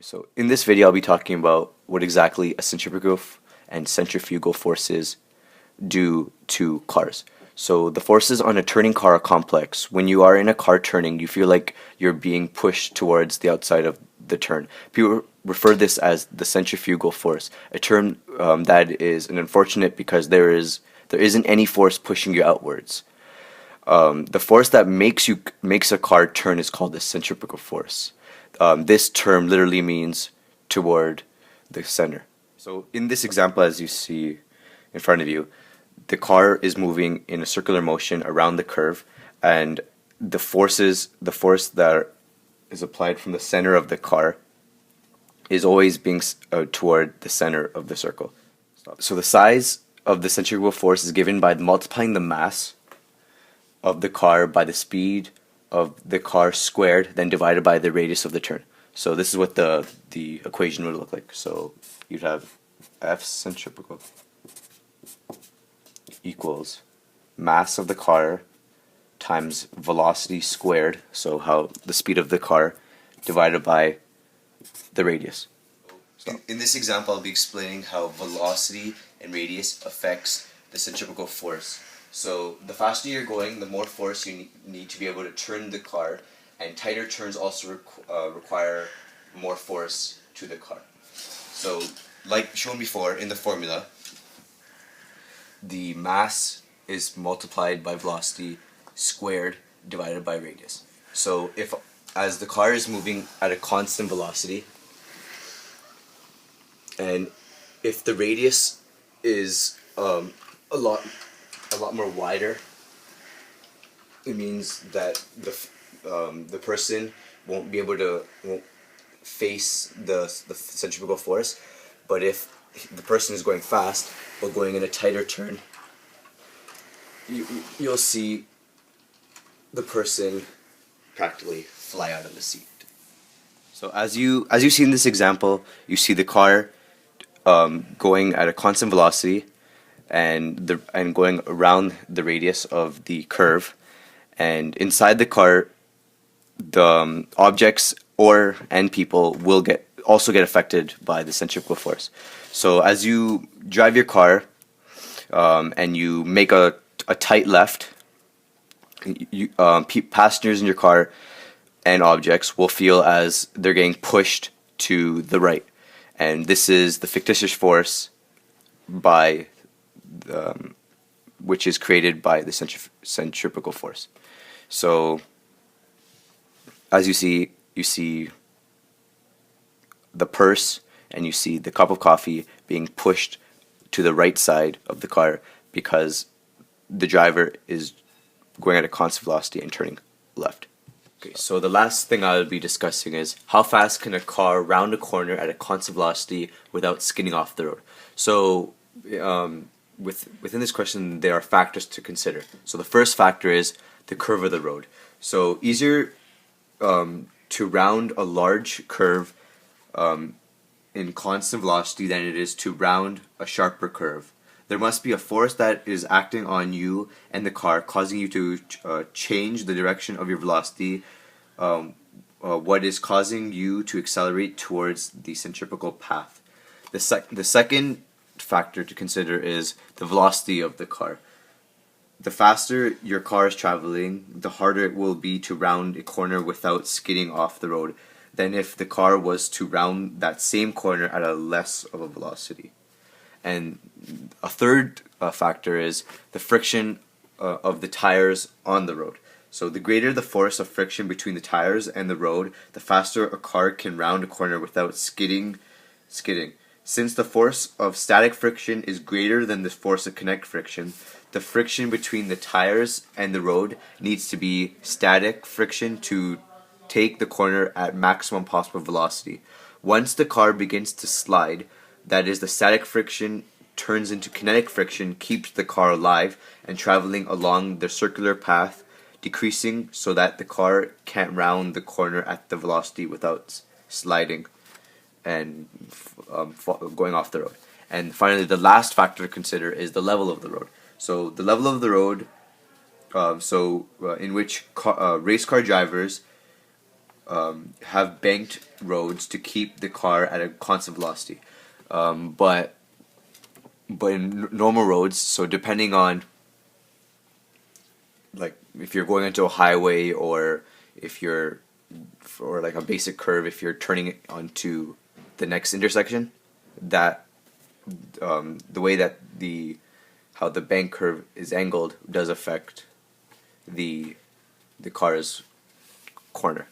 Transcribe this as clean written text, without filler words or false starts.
So in this video, I'll be talking about what exactly a and centrifugal forces do to cars. So the forces on a turning car are complex. When you are in a car turning, you feel like you're being pushed towards the outside of the turn. People refer this as the centrifugal force, a term that is an unfortunate because there isn't any force pushing you outwards. The force that makes a car turn is called the centripetal force. This term literally means toward the center. So in this example, as you see in front of you, the car is moving in a circular motion around the curve, and the force that is applied from the center of the car is always being toward the center of the circle. So the size of the centrifugal force is given by multiplying the mass of the car by the speed of the car squared, then divided by the radius of the turn. So this is what the equation would look like. So you'd have F centripetal equals mass of the car times velocity squared, so how the speed of the car, divided by the radius. In this example, I'll be explaining how velocity and radius affects the centripetal force. So the faster you're going, the more force you need to be able to turn the car, and tighter turns also require more force to the car. So like shown before in the formula, the mass is multiplied by velocity squared divided by radius. So as the car is moving at a constant velocity, and if the radius is a lot more wider, it means that the person won't face the centrifugal force. But if the person is going fast but going in a tighter turn, you'll see the person practically fly out of the seat. So as you see in this example, you see the car going at a constant velocity and going around the radius of the curve, and inside the car, the objects and people will also get affected by the centrifugal force. So as you drive your car and you make a tight left, passengers in your car and objects will feel as they're getting pushed to the right, and this is the fictitious force which is created by the centripetal force. So as you see the purse and you see the cup of coffee being pushed to the right side of the car because the driver is going at a constant velocity and turning left. Okay, so the last thing I'll be discussing is how fast can a car round a corner at a constant velocity without skidding off the road. So within this question, there are factors to consider. So the first factor is the curve of the road. So easier to round a large curve in constant velocity than it is to round a sharper curve. There must be a force that is acting on you and the car, causing you to change the direction of your velocity, what is causing you to accelerate towards the centripetal path. The second factor to consider is the velocity of the car. The faster your car is traveling, the harder it will be to round a corner without skidding off the road than if the car was to round that same corner at a less of a velocity. And a third factor is the friction of the tires on the road. So the greater the force of friction between the tires and the road, the faster a car can round a corner without skidding. Since the force of static friction is greater than the force of kinetic friction, the friction between the tires and the road needs to be static friction to take the corner at maximum possible velocity. Once the car begins to slide, that is, the static friction turns into kinetic friction, keeps the car alive and traveling along the circular path, decreasing so that the car can't round the corner at the velocity without sliding and going off the road. And finally, the last factor to consider is the level of the road. So the level of the road, in which race car drivers have banked roads to keep the car at a constant velocity. But in normal roads, so depending on, like, if you're going into a highway, or if you're, for like a basic curve, if you're turning onto the next intersection, that the way that how the bank curve is angled does affect the car's corner.